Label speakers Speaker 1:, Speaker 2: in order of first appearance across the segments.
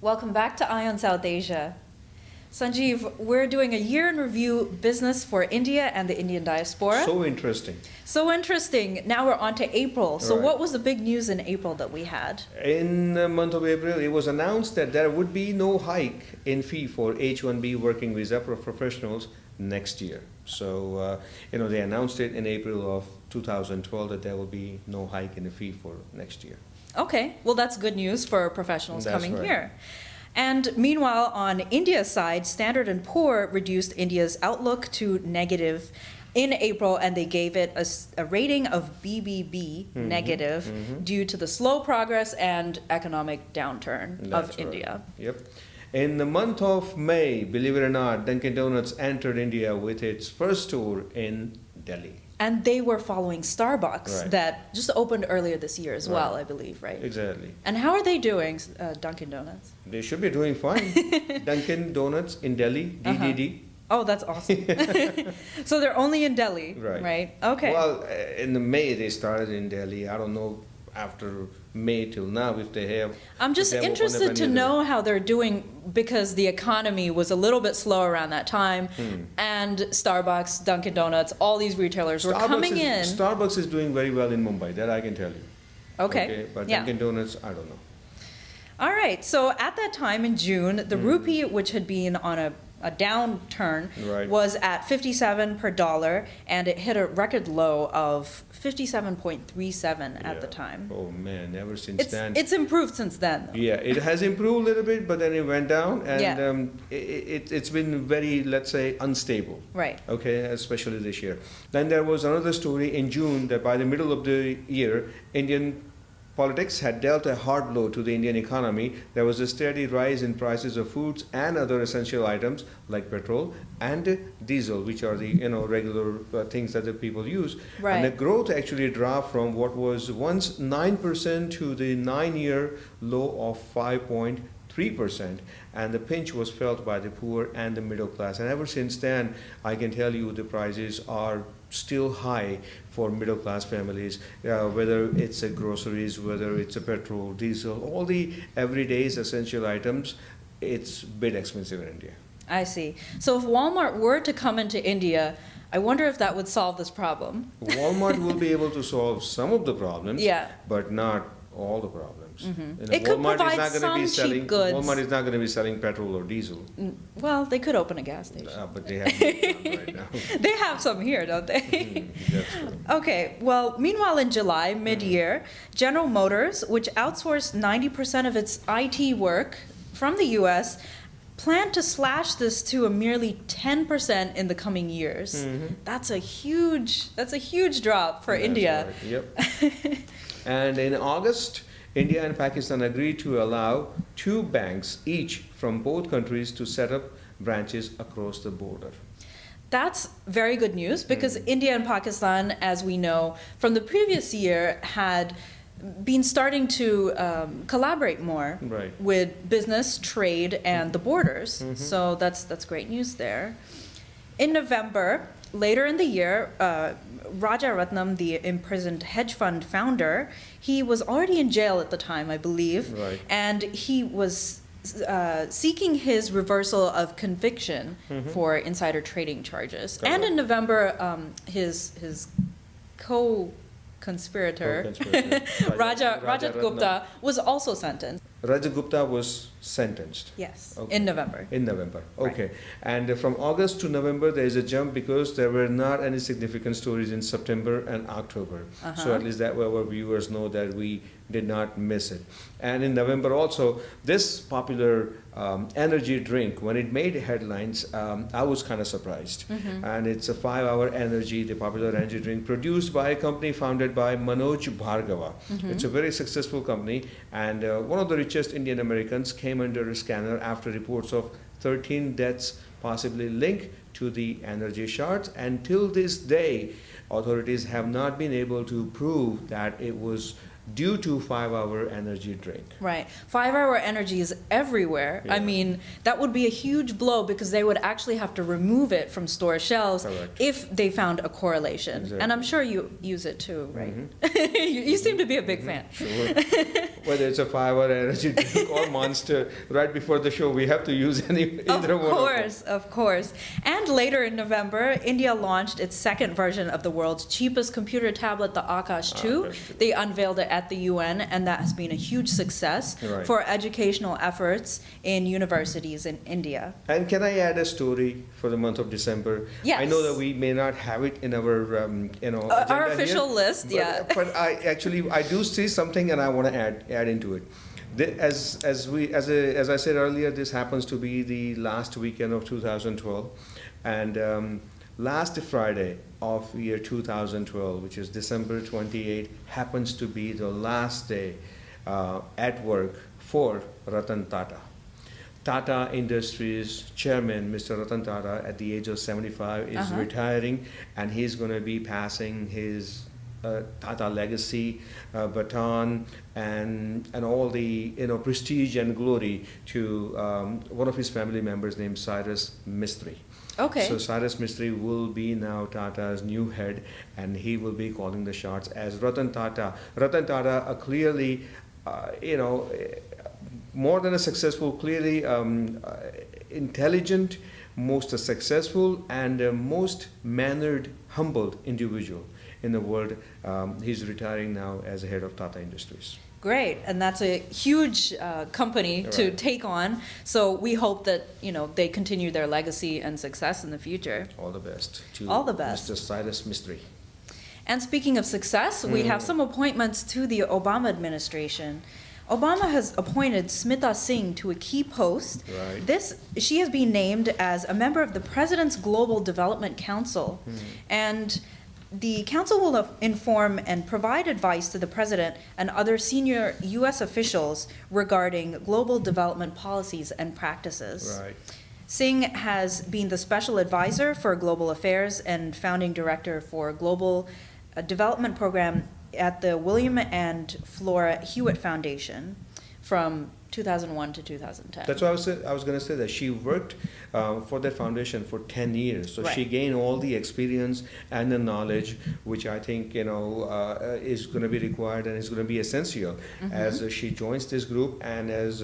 Speaker 1: Welcome back to Eye on South Asia. Sanjiv, we're doing a year in review business for India and the Indian diaspora.
Speaker 2: So interesting.
Speaker 1: So interesting. Now we're on to April. So
Speaker 2: Right.
Speaker 1: what was the big news in April that we had?
Speaker 2: In the month of April, it was announced that there would be no hike in fee for H-1B working visa for professionals next year. So, they announced it in April of 2012 that there will be no hike in the fee for next year.
Speaker 1: Okay, well that's good news for professionals
Speaker 2: That's
Speaker 1: coming
Speaker 2: right.
Speaker 1: here. And meanwhile, on India's side, Standard & Poor reduced India's outlook to negative in April, and they gave it a rating of BBB, negative, due to the slow progress and economic downturn
Speaker 2: That's
Speaker 1: of
Speaker 2: right.
Speaker 1: India.
Speaker 2: Yep. In the month of May, believe it or not, Dunkin' Donuts entered India with its first store in Delhi.
Speaker 1: And they were following Starbucks
Speaker 2: Right.
Speaker 1: that just opened earlier this year as well,
Speaker 2: Right.
Speaker 1: I believe, right?
Speaker 2: Exactly.
Speaker 1: And how are they doing, Dunkin' Donuts?
Speaker 2: They should be doing fine. Dunkin' Donuts in Delhi, DDD.
Speaker 1: Oh, that's awesome. So they're only in Delhi,
Speaker 2: Right.
Speaker 1: right? Okay.
Speaker 2: Well, in the May they started in Delhi. I don't know after May till now if they have.
Speaker 1: I'm just
Speaker 2: if they have opened up
Speaker 1: interested to
Speaker 2: any
Speaker 1: know how they're doing because the economy was a little bit slow around that time, and Starbucks, Dunkin' Donuts, all these retailers were coming in.
Speaker 2: Starbucks is doing very well in Mumbai. That I can tell you.
Speaker 1: Okay.
Speaker 2: But
Speaker 1: Yeah.
Speaker 2: Dunkin' Donuts, I don't know.
Speaker 1: All right. So at that time in June, the rupee, which had been on a downturn,
Speaker 2: Right.
Speaker 1: was at 57 per dollar, and it hit a record low of 57.37 at the
Speaker 2: Yeah.
Speaker 1: time.
Speaker 2: Oh man, ever since then.
Speaker 1: It's improved since then, though.
Speaker 2: Yeah, it has improved a little bit, but then it went down, and
Speaker 1: Yeah.
Speaker 2: it's been very, let's say, unstable.
Speaker 1: Right.
Speaker 2: Okay, especially this year. Then there was another story in June that by the middle of the year, Indian politics had dealt a hard blow to the Indian economy. There was a steady rise in prices of foods and other essential items like petrol and diesel, which are the regular things that the people use.
Speaker 1: Right.
Speaker 2: And the growth actually dropped from what was once 9% to the 9-year low of 5.3%, and the pinch was felt by the poor and the middle class. And ever since then, I can tell you the prices are still high for middle class families, whether it's a groceries, whether it's a petrol, diesel, all the everyday essential items, it's a bit expensive in India.
Speaker 1: I see. So if Walmart were to come into India, I wonder if that would solve this problem.
Speaker 2: Walmart will be able to solve some of the problems,
Speaker 1: Yeah.
Speaker 2: but not all the problems.
Speaker 1: It could provide
Speaker 2: gonna
Speaker 1: some cheap goods.
Speaker 2: Walmart is not going to be selling petrol or diesel,
Speaker 1: Well, they could open a gas station.
Speaker 2: but they have none right now.
Speaker 1: They have some here, don't they?
Speaker 2: That's true.
Speaker 1: Okay, well, meanwhile in July, mid-year, General Motors, which outsourced 90% of its IT work from the US, planned to slash this to a merely 10% in the coming years. That's a huge drop for
Speaker 2: That's
Speaker 1: India.
Speaker 2: right, Yep. And in August, India and Pakistan agreed to allow 2 banks each from both countries to set up branches across the border.
Speaker 1: That's very good news because India and Pakistan, as we know from the previous year, had been starting to collaborate more
Speaker 2: Right.
Speaker 1: with business, trade, and the borders. So that's great news there. In November, later in the year, Raja Ratnam, the imprisoned hedge fund founder, he was already in jail at the time, I believe,
Speaker 2: Right.
Speaker 1: and he was seeking his reversal of conviction for insider trading charges. And in November, his co-conspirator,
Speaker 2: Co-conspirator.
Speaker 1: Rajat
Speaker 2: Ratnam.
Speaker 1: Gupta, was also sentenced.
Speaker 2: Raja Gupta was sentenced.
Speaker 1: Yes,
Speaker 2: Okay.
Speaker 1: in November.
Speaker 2: In November,
Speaker 1: Right.
Speaker 2: okay. And from August to November, there is a jump because there were not any significant stories in September and October. So at least that way our viewers know that we did not miss it. And in November also, this popular energy drink, when it made headlines, I was kind of surprised. And it's a 5-hour energy, the popular energy drink, produced by a company founded by Manoj Bhargava. It's a very successful company, and one of the richest Indian Americans came under a scanner after reports of 13 deaths possibly linked to the energy shards. And till this day, authorities have not been able to prove that it was due to 5-hour energy drink.
Speaker 1: Right. 5-hour energy is everywhere. I
Speaker 2: Yeah.
Speaker 1: mean, that would be a huge blow because they would actually have to remove it from store shelves
Speaker 2: Correct.
Speaker 1: if they found a correlation.
Speaker 2: Exactly.
Speaker 1: And I'm sure you use it too, right?
Speaker 2: Mhm.
Speaker 1: You seem to be a big fan.
Speaker 2: Sure. Whether it's a 5-hour energy drink or Monster, right before the show, we have to use either one.
Speaker 1: Of course. And later in November, India launched its second version of the world's cheapest computer tablet, the Akash 2.
Speaker 2: Akash 2.
Speaker 1: They unveiled it at the UN, and that has been a huge success
Speaker 2: Right.
Speaker 1: for educational efforts in universities in India.
Speaker 2: And can I add a story for the month of December?
Speaker 1: Yes.
Speaker 2: I know that we may not have it in our,
Speaker 1: Our
Speaker 2: agenda
Speaker 1: official
Speaker 2: here,
Speaker 1: list,
Speaker 2: but,
Speaker 1: yeah.
Speaker 2: But I do see something, and I want to add into it. As I said earlier, this happens to be the last weekend of 2012, and last Friday of year 2012, which is December 28, happens to be the last day at work for Ratan Tata. Tata Industries chairman, Mr. Ratan Tata, at the age of 75, is retiring, and he's going to be passing his Tata legacy, baton, and all the prestige and glory to one of his family members named Cyrus Mistry.
Speaker 1: Okay.
Speaker 2: So Cyrus Mistry will be now Tata's new head, and he will be calling the shots as Ratan Tata. Ratan Tata, clearly, more than a successful, clearly intelligent, most successful, and most mannered, humbled individual in the world. He's retiring now as the head of Tata Industries.
Speaker 1: Great, and that's a huge company to
Speaker 2: Right.
Speaker 1: take on. So we hope that they continue their legacy and success in the future.
Speaker 2: All the best to
Speaker 1: All the best.
Speaker 2: Mr. Cyrus Mistry.
Speaker 1: And speaking of success, we have some appointments to the Obama administration. Obama has appointed Smita Singh to a key post.
Speaker 2: Right.
Speaker 1: She has been named as a member of the President's Global Development Council, and the council will inform and provide advice to the president and other senior U.S. officials regarding global development policies and practices.
Speaker 2: Right.
Speaker 1: Singh has been the special advisor for global affairs and founding director for global development program at the William and Flora Hewitt Foundation from 2001 to 2010.
Speaker 2: That's why I was going to say that she worked for that foundation for 10 years. So
Speaker 1: Right.
Speaker 2: she gained all the experience and the knowledge, which I think is going to be required and is going to be essential as she joins this group, and as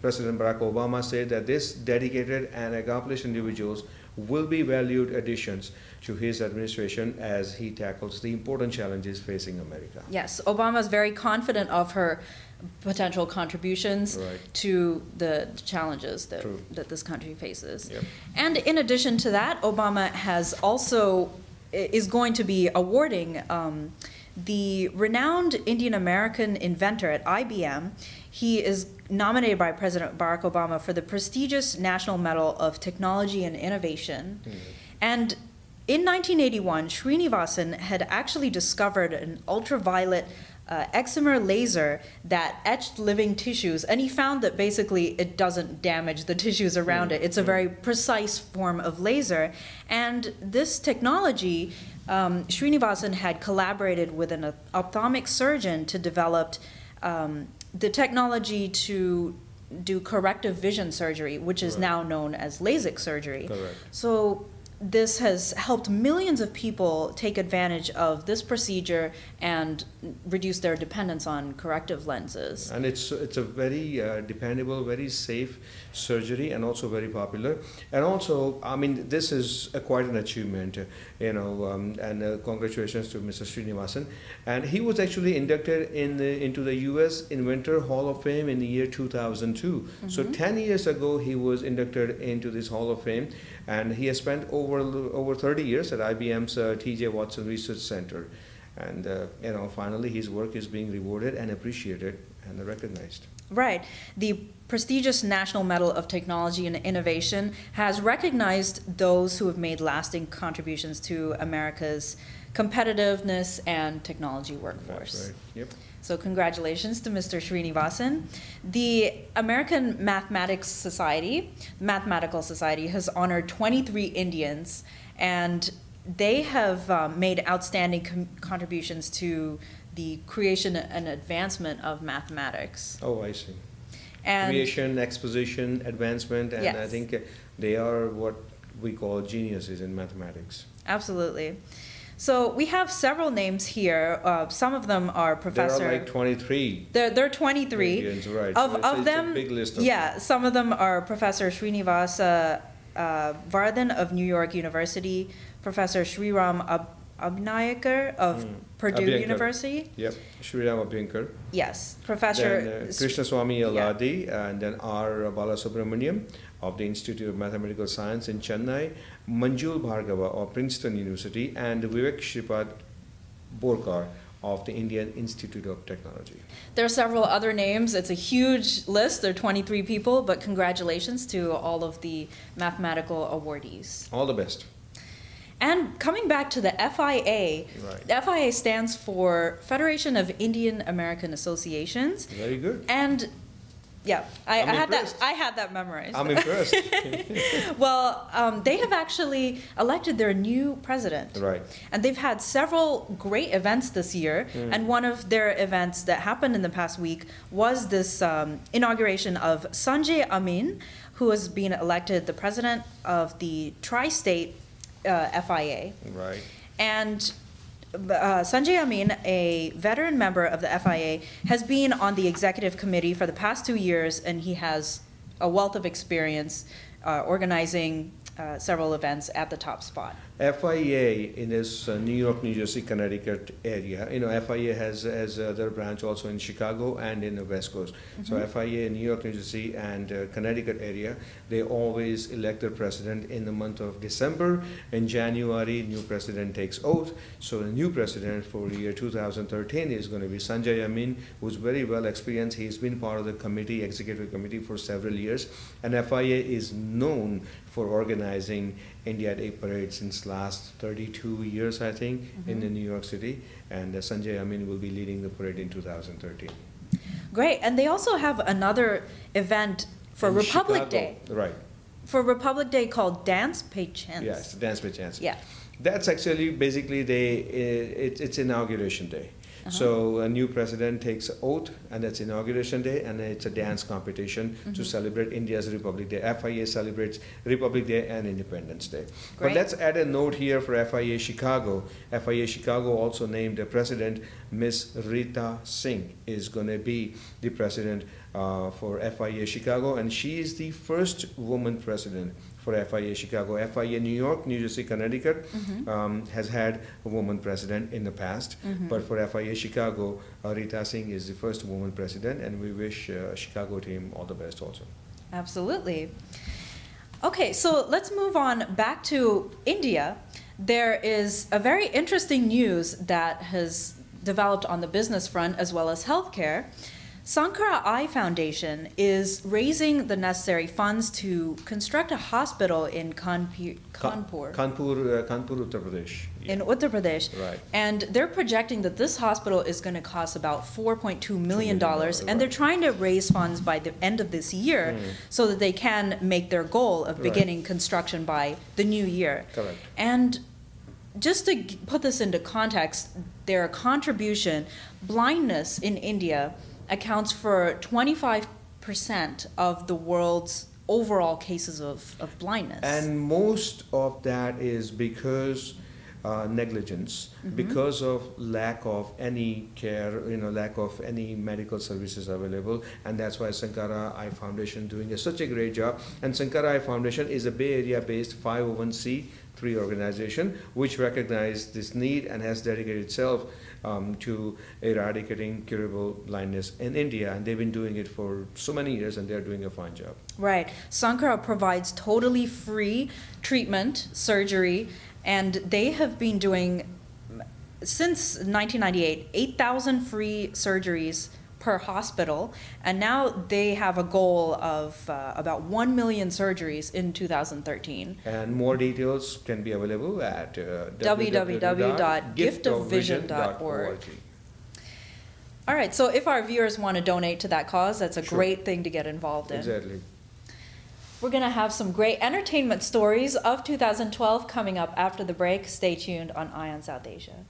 Speaker 2: President Barack Obama said that this dedicated and accomplished individuals will be valued additions to his administration as he tackles the important challenges facing America.
Speaker 1: Yes, Obama is very confident of her potential contributions
Speaker 2: Right.
Speaker 1: to the challenges
Speaker 2: True.
Speaker 1: that this country faces.
Speaker 2: Yep.
Speaker 1: And in addition to that, Obama is going to be awarding the renowned Indian American inventor at IBM. He is nominated by President Barack Obama for the prestigious National Medal of Technology and Innovation. And in 1981, Srinivasan had actually discovered an ultraviolet excimer laser that etched living tissues, and he found that basically it doesn't damage the tissues around it. It's a very precise form of laser. And this technology, Srinivasan had collaborated with an ophthalmic surgeon to develop the technology to do corrective vision surgery, which is
Speaker 2: Right.
Speaker 1: now known as LASIK surgery.
Speaker 2: Correct.
Speaker 1: So this has helped millions of people take advantage of this procedure and reduce their dependence on corrective lenses.
Speaker 2: And it's a very dependable, very safe surgery, and also very popular. And also, I mean, this is quite an achievement, and congratulations to Mr. Srinivasan. And he was actually inducted into the U.S. Inventor Hall of Fame in the year 2002. So 10 years ago, he was inducted into this Hall of Fame, and he has spent over 30 years at IBM's T.J. Watson Research Center. And finally, his work is being rewarded and appreciated and recognized.
Speaker 1: Right. The prestigious National Medal of Technology and Innovation has recognized those who have made lasting contributions to America's competitiveness and technology workforce.
Speaker 2: That's right. Yep.
Speaker 1: So congratulations to Mr. Srinivasan. The American Mathematical Society has honored 23 Indians, and they have made outstanding contributions to the creation and advancement of mathematics.
Speaker 2: Oh, I see.
Speaker 1: And
Speaker 2: Creation, exposition, advancement, and I
Speaker 1: Yes.
Speaker 2: think they are what we call geniuses in mathematics.
Speaker 1: absolutely. So we have several names here. Some of them are Professor.
Speaker 2: There are like 23.
Speaker 1: They're 23.
Speaker 2: Indians, right.
Speaker 1: Of,
Speaker 2: So it's
Speaker 1: of
Speaker 2: a
Speaker 1: them,
Speaker 2: big list of
Speaker 1: yeah, some of them are Professor Srinivasa Varan of New York University, Professor Sriram Abhinayakar of Purdue
Speaker 2: Abhyankar.
Speaker 1: University.
Speaker 2: Yep, Sriram Abhyankar.
Speaker 1: Yes, Professor.
Speaker 2: Then Krishnaswamy Aladi, and then R. Balasubramaniam of the Institute of Mathematical Science in Chennai, Manjul Bhargava of Princeton University, and Vivek Shripad Borkar of the Indian Institute of Technology.
Speaker 1: There are several other names. It's a huge list. There are 23 people, but congratulations to all of the mathematical awardees.
Speaker 2: All the best.
Speaker 1: And coming back to the FIA,
Speaker 2: Right.
Speaker 1: the FIA stands for Federation of Indian American Associations.
Speaker 2: Very good.
Speaker 1: And yeah, I
Speaker 2: I'm
Speaker 1: had that.
Speaker 2: impressed.
Speaker 1: I had that memorized.
Speaker 2: I'm impressed.
Speaker 1: Well, they have actually elected their new president.
Speaker 2: Right.
Speaker 1: And they've had several great events this year. And one of their events that happened in the past week was this inauguration of Sanjay Amin, who has been elected the president of the tri-state FIA.
Speaker 2: Right.
Speaker 1: And Sanjay Amin, a veteran member of the FIA, has been on the executive committee for the past 2 years, and he has a wealth of experience organizing several events at the top spot.
Speaker 2: FIA in this New York, New Jersey, Connecticut area. You know, FIA has their branch also in Chicago and in the West Coast. So FIA in New York, New Jersey, and Connecticut area, they always elect their president in the month of December. In January, new president takes oath. So the new president for the year 2013 is going to be Sanjay Amin, who's very well experienced. He's been part of the committee, executive committee, for several years. And FIA is known for organizing India Day parade since last 32 years, I think, in the New York City. And Sanjay Amin will be leading the parade in 2013.
Speaker 1: Great. And they also have another event for
Speaker 2: In
Speaker 1: Republic
Speaker 2: Chicago.
Speaker 1: Day.
Speaker 2: Right.
Speaker 1: For Republic Day called Dance Pay Chance.
Speaker 2: Yes, Dance by Chance.
Speaker 1: Yeah.
Speaker 2: That's actually basically it's inauguration day. So a new president takes oath, and that's inauguration day, and it's a dance competition to celebrate India's Republic Day. FIA celebrates Republic Day and Independence Day. But
Speaker 1: Great.
Speaker 2: let's add a note here for FIA Chicago. FIA Chicago also named a president. Miss Rita Singh is going to be the president for FIA Chicago, and she is the first woman president for FIA Chicago. FIA New York, New Jersey, Connecticut has had a woman president in the past, but for FIA Chicago, Rita Singh is the first woman president, and we wish Chicago team all the best also.
Speaker 1: Absolutely. Okay, so let's move on back to India. There is a very interesting news that has developed on the business front as well as healthcare. Sankara Eye Foundation is raising the necessary funds to construct a hospital in Kanpur,
Speaker 2: Kanpur, Uttar Pradesh.
Speaker 1: in Uttar Pradesh.
Speaker 2: Right.
Speaker 1: And they're projecting that this hospital is going to cost about $4.2 million.
Speaker 2: million,
Speaker 1: And they're
Speaker 2: right.
Speaker 1: trying to raise funds by the end of this year so that they can make their goal of
Speaker 2: Right.
Speaker 1: beginning construction by the new year.
Speaker 2: Correct.
Speaker 1: And just to put this into context, their contribution, blindness in India accounts for 25% of the world's overall cases of blindness.
Speaker 2: And most of that is because negligence, because of lack of any care, lack of any medical services available, and that's why Sankara Eye Foundation doing such a great job. And Sankara Eye Foundation is a Bay Area-based 501c3 organization which recognized this need and has dedicated itself to eradicating curable blindness in India, and they've been doing it for so many years, and they're doing a fine job.
Speaker 1: Right. Sankara provides totally free treatment, surgery, and they have been doing, since 1998, 8,000 free surgeries per hospital, and now they have a goal of about 1 million surgeries in 2013.
Speaker 2: And more details can be available at
Speaker 1: www.giftofvision.org. All right, so if our viewers want to donate to that cause, that's a
Speaker 2: Sure.
Speaker 1: great thing to get involved in.
Speaker 2: Exactly.
Speaker 1: We're going to have some great entertainment stories of 2012 coming up after the break. Stay tuned on Eye on South Asia.